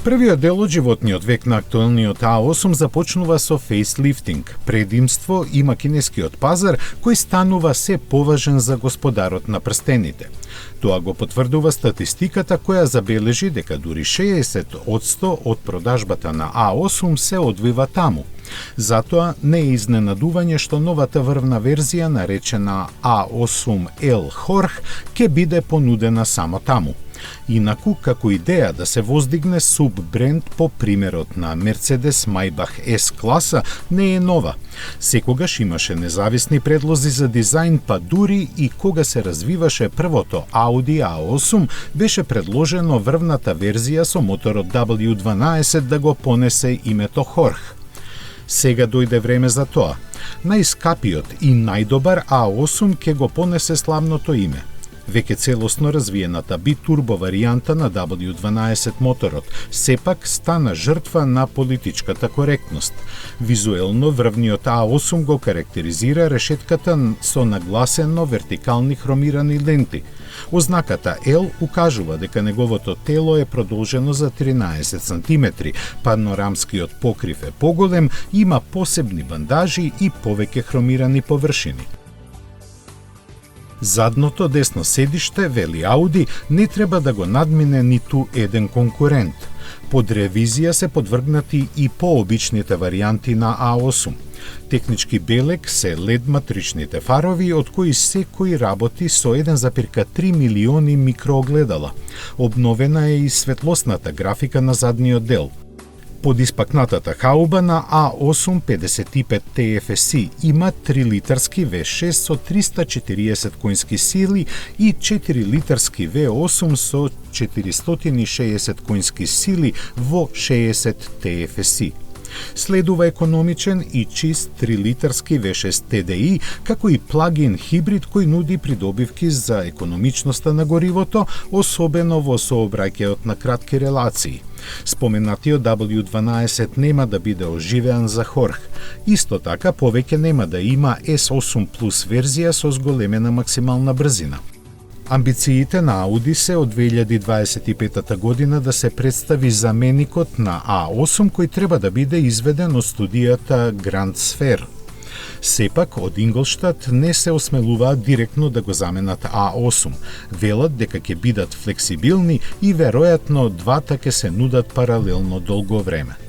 Првиот дел од животниот век на актуелниот А8 започнува со фейслифтинг. Предимство има кинескиот пазар кој станува се поважен за Господарот на прстените. Тоа го потврдува статистиката која забележи дека дури 60% од продажбата на А8 се одвива таму. Затоа не е изненадување што новата врвна верзија наречена A8L Хорх ќе биде понудена само таму. Инаку, како идеја да се воздигне суббренд по примерот на Mercedes Maybach S-класа не е нова. Секогаш имаше независни предлози за дизајн, па дури и кога се развиваше првото Audi A8, беше предложено врвната верзија со моторот W12 да го понесе името Хорх. Сега дојде време за тоа. Најскапиот и најдобар A8 ќе го понесе славното име. Веќе целосно развиената битурбо варијанта на W12 моторот сепак стана жртва на политичката коректност. Визуелно врвниот A8 го карактеризира решетката со нагласено вертикални хромирани ленти. Ознаката L укажува дека неговото тело е продолжено за 13 см, панорамскиот покрив е поголем, има посебни бандажи и повеќе хромирани површини. Задното десно седиште, вели Ауди, не треба да го надмине ниту еден конкурент. Под ревизија се подвргнати и пообичните варијанти на A8. Технички белег се LED матричните фарови, од кои секој работи со 1,3 милиони микроогледала. Обновена е и светлосната графика на задниот дел. Под испакнатата хауба на A8 55 TFSI има 3-литарски V6 со 340 коњски сили и 4-литарски V8 со 460 коњски сили во 60 TFSI. Следува економичен и чист 3-литарски V6 TDI, како и плагин хибрид кој нуди придобивки за економичноста на горивото, особено во сообраќајот на кратки релации. Споменатиот W12 нема да биде оживеан за Хорх. Исто така, повеќе нема да има S8 Plus верзија со зголемена максимална брзина. Амбициите на Ауди се од 2025 година да се представи заменикот на A8 кој треба да биде изведен од студијата Grand Sphere. Сепак, од Инглштад не се осмелуваат директно да го заменат A8. Велат дека ќе бидат флексибилни и веројатно двата ќе се нудат паралелно долго време.